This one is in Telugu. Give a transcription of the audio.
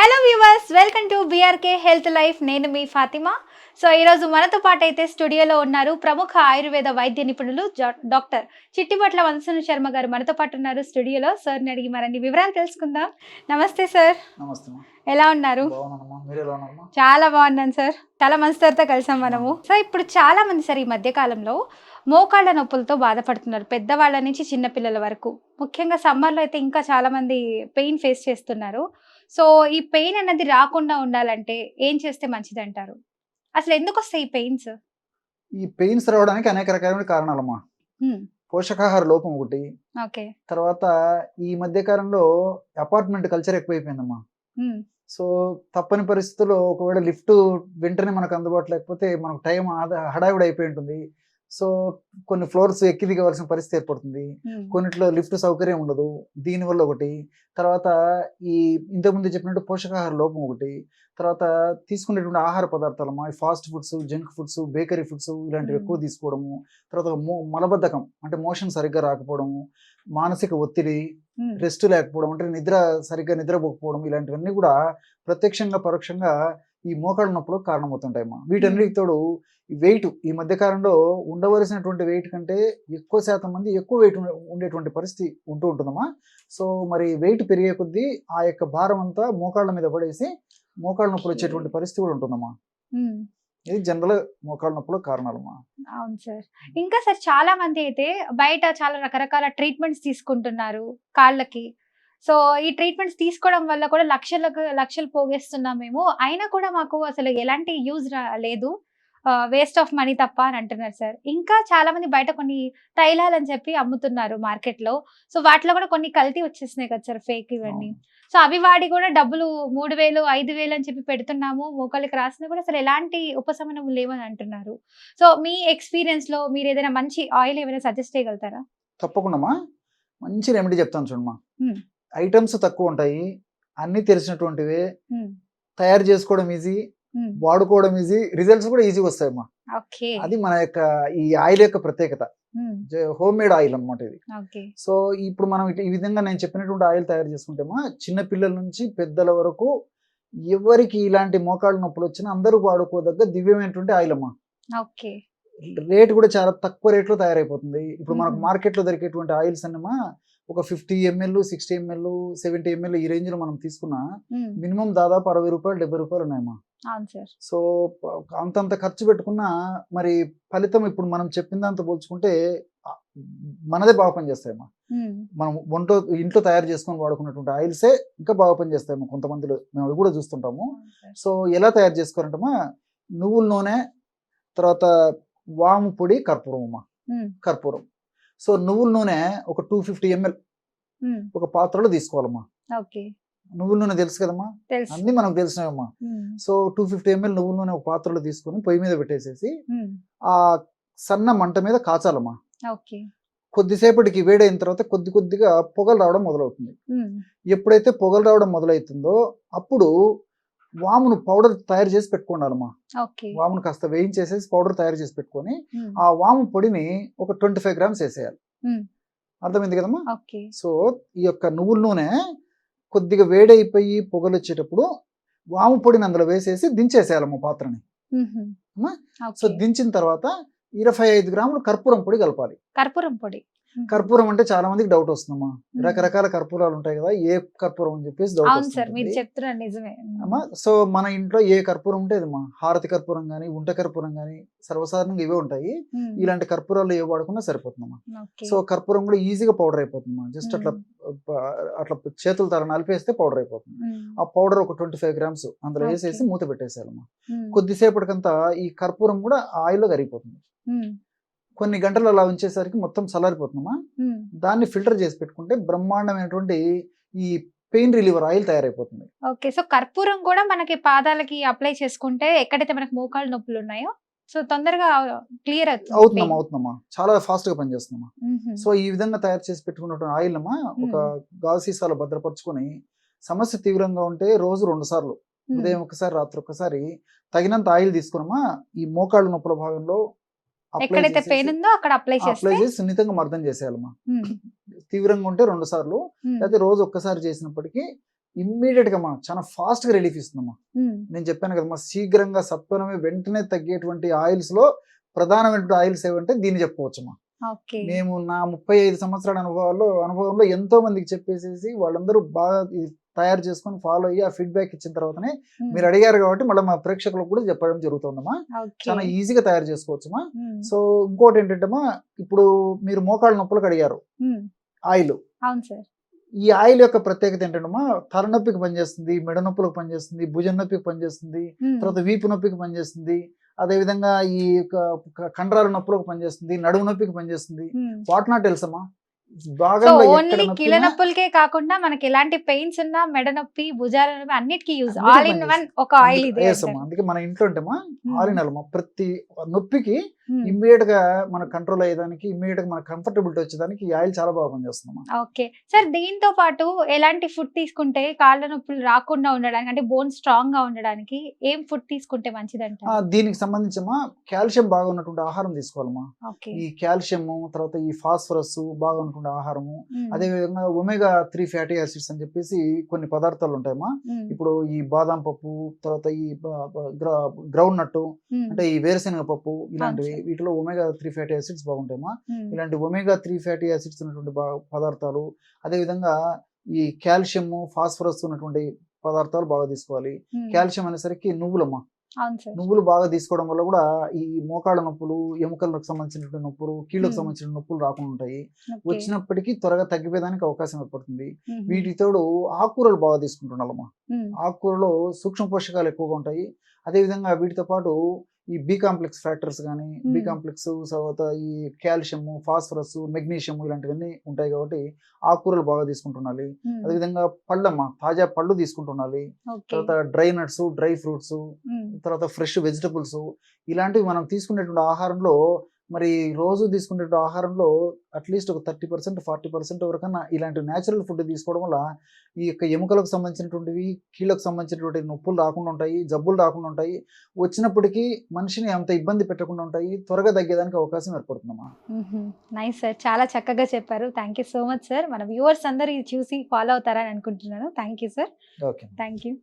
Hello viewers, welcome to BRK health life. నేను మీ ఫాతిమా. సో ఈరోజు మనతో పాటు అయితే స్టూడియోలో ఉన్నారు ప్రముఖ ఆయుర్వేద వైద్య నిపుణులు డాక్టర్ చిట్టిబట్ల వంశను శర్మ గారు మనతో పాటు ఉన్నారు స్టూడియోలో. సార్ని అడిగి మరిన్ని వివరాలు తెలుసుకుందాం. నమస్తే సార్. నమస్తే. ఎలా ఉన్నారు? చాలా బాగున్నాను సార్. చాలా మంచి సార్తో కలిసాం మనము. సో ఇప్పుడు చాలా మంది సార్ ఈ మధ్య కాలంలో మోకాళ్ళ నొప్పులతో బాధపడుతున్నారు, పెద్దవాళ్ళ నుంచి చిన్న పిల్లల వరకు. ముఖ్యంగా సమ్మర్లో అయితే ఇంకా చాలా మంది పెయిన్ ఫేస్ చేస్తున్నారు. సో ఈ పెయిన్ అనేది రాకుండా ఉండాలంటే ఏం చేస్తే మంచిదంటారు? అసలు ఎందుకు వస్తాయి ఈ పెయిన్స్? ఈ పెయిన్స్ రావడానికి అనేక రకాలైన కారణాలమ్మా. పోషకాహార లోపం ఒకటి. ఓకే. తర్వాత ఈ మధ్య కాలంలో అపార్ట్మెంట్ కల్చర్ ఎక్కువైపోయిందమ్మా. సో తప్పని పరిస్థితుల్లో ఒకవేళ లిఫ్ట్ వెంటనే మనకు అందుబాటులో లేకపోతే మనకు టైం హడావిడి అయిపోయి ఉంటుంది. సో కొన్ని ఫ్లోర్స్ ఎక్కి దిగవలసిన పరిస్థితి ఏర్పడుతుంది. కొన్నిట్లో లిఫ్ట్ సౌకర్యం ఉండదు. దీనివల్ల ఒకటి. తర్వాత ఈ ఇంతకుముందు చెప్పినట్టు పోషకాహార లోపం ఒకటి. తర్వాత తీసుకునేటువంటి ఆహార పదార్థాలమ్మా, fast foods, junk foods, bakery foods ఇలాంటివి ఎక్కువ తీసుకోవడము. తర్వాత మలబద్ధకం అంటే మోషన్ సరిగ్గా రాకపోవడము, మానసిక ఒత్తిడి, రెస్ట్ లేకపోవడం, అంటే నిద్రపోకపోవడం, ఇలాంటివన్నీ కూడా ప్రత్యక్షంగా పరోక్షంగా ఈ మోకాళ్ళ నొప్పులకు కారణమవుతుంటాయమ్మా. వీటన్నిటికి తోడు వెయిట్ ఈ మధ్య కాలంలో ఉండవలసినటువంటి వెయిట్ కంటే ఎక్కువ శాతం మంది ఎక్కువ వెయిట్ ఉండేటువంటి పరిస్థితి ఉంటుందమ్మా. సో మరి వెయిట్ పెరిగే కొద్దీ ఆ యొక్క భారం అంతా మోకాళ్ళ మీద పడేసి మోకాళ్ళ నొప్పులు వచ్చేటువంటి పరిస్థితి కూడా ఉంటుందమ్మా. ఇది జనరల్ మోకాళ్ళ నొప్పుల కారణాలమ్మా. అవును సార్. ఇంకా సార్ చాలా మంది అయితే బయట చాలా రకరకాల ట్రీట్మెంట్స్ తీసుకుంటున్నారు కాళ్ళకి. సో ఈ ట్రీట్మెంట్స్ తీసుకోవడం వల్ల కూడా లక్షలు పోగేస్తున్నాం మేము, అయినా కూడా మాకు అసలు ఎలాంటి యూజ్ లేదు, వేస్ట్ ఆఫ్ మనీ తప్ప అని అంటున్నారు సార్. ఇంకా చాలా మంది బయట కొన్ని తైలాలని చెప్పి అమ్ముతున్నారు మార్కెట్లో. సో వాటిలో కూడా కొన్ని కల్తీ వచ్చేసినాయి కదా సార్, ఫేక్ ఇవన్నీ. సో అవి వాడి కూడా డబ్బులు 3000 5000 అని చెప్పి పెడుతున్నాము, మోకాళ్ళకి రాసినా కూడా అసలు ఎలాంటి ఉపశమనం లేవని అంటున్నారు. సో మీ ఎక్స్పీరియన్స్ లో మీరు ఏదైనా మంచి ఆయిల్ ఏమైనా సజెస్ట్ చేయగలుగుతారా? తప్పకుండా మంచి రెమెడీ చెప్తాను చూడమ్మా. ఐటమ్స్ తక్కువ ఉంటాయి, అన్ని తెలిసినటువంటివే, తయారు చేసుకోవడం ఈజీ, వాడుకోవడం ఈజీ, రిజల్ట్స్ కూడా ఈజీగా వస్తాయమ్మా. అది మన యొక్క ఈ ఆయిల్ యొక్క ప్రత్యేకత. హోమ్ మేడ్ ఆయిల్ అనమాట ఇది. సో ఇప్పుడు మనం ఈ విధంగా నేను చెప్పినటువంటి ఆయిల్ తయారు చేసుకుంటేమా చిన్న పిల్లల నుంచి పెద్దల వరకు ఎవరికి ఇలాంటి మోకాళ్ళ నొప్పులు వచ్చినా అందరూ వాడుకోదగ్గ దివ్యమైనటువంటి ఆయిల్ అమ్మా. రేట్ కూడా చాలా తక్కువ రేట్లో తయారైపోతుంది. ఇప్పుడు మనకు మార్కెట్లో దొరికేటువంటి ఆయిల్స్ అన్నమా ఒక 50 ml 60 ml 70 ml ఈ రేంజ్ లో మనం తీసుకున్నా మినిమం దాదాపు 60 రూపాయలు 70 రూపాయలు ఉన్నాయమ్మా. సో అంతంత ఖర్చు పెట్టుకున్నా మరి ఫలితం ఇప్పుడు మనం చెప్పిన దాంతో పోల్చుకుంటే మనదే బాగా పనిచేస్తాయమ్మా. మనం ఇంట్లో తయారు చేసుకొని వాడుకున్నటువంటి ఆయిల్సే ఇంకా బాగా పనిచేస్తాయమ్మా. కొంతమందిలో మేము అవి కూడా చూస్తుంటాము. సో ఎలా తయారు చేసుకోవాలంటమ్మా, నువ్వుల నూనె, తర్వాత వాము పొడి, కర్పూరం అమ్మా. కర్పూరం. సో నువ్వుల నూనె ఒక 250 ml ఒక పాత్రలో తీసుకోవాలమ్మా. నువ్వుల నూనె తెలుసు కదమ్మా, అన్ని మనకు తెలిసినవమ్మా. సో 250 ml నువ్వుల నూనె ఒక పాత్రలో తీసుకొని పొయ్యి మీద పెట్టేసేసి ఆ సన్న మంట మీద కాచాలమ్మా. కొద్దిసేపటికి వేడైన తర్వాత కొద్దిగా పొగలు రావడం మొదలవుతుంది. ఎప్పుడైతే పొగలు రావడం మొదలవుతుందో అప్పుడు వామును పౌడర్ తయారు చేసి పెట్టుకోవాలమ్మా. వామును కాస్త వేయించేసేసి పౌడర్ తయారు చేసి పెట్టుకొని ఆ వాము పొడిని ఒక 25 grams వేసేయాలి. అర్థమైంది కదమ్మా. సో ఈ యొక్క నువ్వుల నూనె కొద్దిగా వేడైపోయి పొగలు వచ్చేటప్పుడు వాము పొడిని అందులో వేసేసి దించేసేయాలమ్మా పాత్రని. సో దించిన తర్వాత 25 grams కర్పూరం పొడి కలపాలి. కర్పూరం అంటే చాలా మందికి డౌట్ వస్తుందమ్మా. రకరకాల కర్పూరాలు ఉంటాయి కదా, ఏ కర్పూరం అని చెప్పేసి డౌట్ వస్తుంది. సో మన ఇంట్లో ఏ కర్పూరం ఉంటే అదమ్మా. హారతి కర్పూరం గానీ, ఉంట కర్పూరం గానీ సర్వసాధారణంగా ఇవే ఉంటాయి. ఇలాంటి కర్పూరాలు ఏ వాడకుండా సరిపోతుందమ్మా. సో కర్పూరం కూడా ఈజీగా పౌడర్ అయిపోతుందమ్మా. జస్ట్ అట్లా చేతుల తల నలిపేస్తే పౌడర్ అయిపోతుంది. ఆ పౌడర్ ఒక 25 grams అందులో వేసేసి మూత పెట్టేసేయాలమ్మా. కొద్దిసేపటికంతా ఈ కర్పూరం కూడా ఆయిల్లో కరిగిపోతుంది. కొన్ని గంటలు అలా ఉంచేసరికి మొత్తం చల్లారిపోతుందమ్మా. దాన్ని ఫిల్టర్ చేసి పెట్టుకుంటే బ్రహ్మాండమైనటువంటి ఈ పెయిన్ రిలీవర్ ఆయిల్ తయారైపోతుంది. ఓకే. సో కర్పూరం కూడా మనకి పాదాలకి అప్లై చేసుకుంటే ఎక్కడైతే మనకి మోకాళ్ళ నొప్పులు ఉన్నాయో సో తొందరగా క్లియర్ అవుతుందమ్మా. చాలా ఫాస్ట్ గా పనిచేస్తుందమ్మా. సో ఈ విధంగా తయారు చేసి పెట్టుకున్నటువంటి ఆయిల్ అమ్మా ఒక గాజు సీసాలో భద్రపరుచుకొని సమస్య తీవ్రంగా ఉంటే రోజు 2 సార్లు, ఉదయం ఒకసారి రాత్రి ఒకసారి తగినంత ఆయిల్ తీసుకున్నామా ఈ మోకాళ్ళ నొప్పుల భాగంలో ఎక్కడైతే పెయిన్ ఉందో అక్కడ అప్లై చేసి సున్నితంగా మర్దం చేసేయాలమ్మా. తీవ్రంగా ఉంటే 2 సార్లు, లేకపోతే రోజు ఒక్కసారి చేసినప్పటికీ ఇమ్మీడియట్ గా మనం చాలా ఫాస్ట్ గా రిలీఫ్ ఇస్తుందమ్మా. నేను చెప్పాను కదమ్మా, శీఘ్రంగా సత్వరమే వెంటనే తగ్గేటువంటి ఆయిల్స్ లో ప్రధానమైన ఆయిల్స్ ఏమంటే దీన్ని చెప్పుకోవచ్చమ్మా. ఓకే. మేము నా 35 సంవత్సరాల అనుభవంలో ఎంతో మందికి చెప్పేసేసి వాళ్ళందరూ బాగా తయారు చేసుకొని ఫాలో అయ్యి ఆ ఫీడ్బ్యాక్ ఇచ్చిన తర్వాతనే మీరు అడిగారు కాబట్టి మళ్ళీ మా ప్రేక్షకులకు కూడా చెప్పడం జరుగుతుందమ్మా. చాలా ఈజీగా తయారు చేసుకోవచ్చమ్మా. సో ఇంకోటి ఏంటంటేమా, ఇప్పుడు మీరు మోకాళ్ళ నొప్పులకు అడిగారు ఆయిల్. అవును సార్. ఈ ఆయిల్ యొక్క ప్రత్యేకత ఏంటంటేమా, తలనొప్పికి పనిచేస్తుంది, మెడ నొప్పులకు పనిచేస్తుంది, భుజం నొప్పికి పనిచేస్తుంది, తర్వాత వీపు నొప్పికి పనిచేస్తుంది, అదేవిధంగా ఈ కండరాల నొప్పులకు పనిచేస్తుంది, నడుము నొప్పికి పనిచేస్తుంది. వాట్ నాట్ తెలుసమ్మా, భాగంలో ఓన్లీ కీళ్ళ నొప్పులకే కాకుండా మనకి ఎలాంటి పెయిన్స్ ఉన్నా, మెడ నొప్పి, భుజాల నొప్పి అన్నిటికీ యూజ్, ఆల్ ఇన్ వన్ ఒక ఆయిల్ ఇది. అందుకే మన ఇంట్లో ఉంటేమా ఆల్ ఇన్ ఆల్ ప్రతి నొప్పికి ఇమ్మీడియట్ గా మన కంట్రోల్ అయ్యేదానికి, ఇమ్మీడియట్ గా మన కంఫర్టబిలిటీ వచ్చేదానికి ఈ ఆయిల్ చాలా బాగా పనిచేస్తుంది. ఓకే సార్, దీంతో పాటు ఎలాంటి ఫుడ్ తీసుకుంటే కాళ్ళ నొప్పులు రాకుండా ఉండడానికి, అంటే బోన్ స్ట్రాంగ్ గా ఉండడానికి ఏం ఫుడ్ తీసుకుంటే మంచిదంట? దీనికి సంబంధించమ్మా కాల్షియం బాగా ఉన్నటువంటి ఆహారం తీసుకోవాలమ్మా. ఈ కాల్షియం, తర్వాత ఈ ఫాస్ఫరస్ బాగా ఉన్నటువంటి ఆహారము, అదే విధంగా ఒమేగా 3 ఫ్యాటీ యాసిడ్స్ అని చెప్పేసి కొన్ని పదార్థాలు ఉంటాయమ్మా. ఇప్పుడు ఈ బాదాం పప్పు, తర్వాత ఈ గ్రౌండ్ నట్టు, అంటే ఈ వేరుశెనగ పప్పు, ఇలాంటివి వీటిలో ఒమేగా 3 ఫ్యాటీ యాసిడ్స్ బాగుంటాయమ్మా. ఇలాంటి ఒమేగా 3 ఫ్యాటీ యాసిడ్స్ ఉన్నటువంటి పదార్థాలు, అదేవిధంగా ఈ కాల్షియం, ఫాస్ఫరస్ ఉన్నటువంటి పదార్థాలు బాగా తీసుకోవాలి. కాల్షియం అనేసరికి నువ్వులమ్మా, నువ్వులు బాగా తీసుకోవడం వల్ల కూడా ఈ మోకాళ్ళ నొప్పులు, ఎముకలకు సంబంధించినటువంటి నొప్పులు, కీళ్ళకు సంబంధించిన నొప్పులు రాకుండా ఉంటాయి. వచ్చినప్పటికీ త్వరగా తగ్గిపోయేదానికి అవకాశం ఏర్పడుతుంది. వీటితోడు ఆకుకూరలు బాగా తీసుకుంటున్నామమ్మా. ఆకుకూరలో సూక్ష్మ పోషకాలు ఎక్కువగా ఉంటాయి. అదేవిధంగా వీటితో పాటు ఈ బి కాంప్లెక్స్ ఫ్యాక్టర్స్ కానీ, బి కాంప్లెక్స్, తర్వాత ఈ కాల్షియం, ఫాస్ఫరస్, మెగ్నీషియం ఇలాంటివన్నీ ఉంటాయి కాబట్టి ఆకుకూరలు బాగా తీసుకుంటున్నాలి. అదేవిధంగా పళ్ళమ్మా, తాజా పళ్ళు తీసుకుంటున్నాలి. తర్వాత డ్రై నట్స్, డ్రై ఫ్రూట్స్, తర్వాత ఫ్రెష్ వెజిటబుల్స్, ఇలాంటివి మనం తీసుకునేటువంటి ఆహారంలో, మరి రోజు తీసుకునేటువంటి ఆహారంలో అట్లీస్ట్ ఒక 30% 40% వరకన్నా ఇలాంటి న్యాచురల్ ఫుడ్ తీసుకోవడం వల్ల ఈ యొక్క ఎముకలకు సంబంధించినటువంటివి, కీళ్ళకు సంబంధించినటువంటి నొప్పులు రాకుండా ఉంటాయి, జబ్బులు రాకుండా ఉంటాయి. వచ్చినప్పటికీ మనిషిని అంత ఇబ్బంది పెట్టకుండా ఉంటాయి, త్వరగా తగ్గేదానికి అవకాశం ఏర్పడుతుందమ్మా. నైస్ సార్, చాలా చక్కగా చెప్పారు. Thank you so much sir. మన వ్యూవర్స్ అందరూ ఇది చూసి ఫాలో అవుతారని అనుకుంటున్నాను. Thank you sir. Okay, thank you.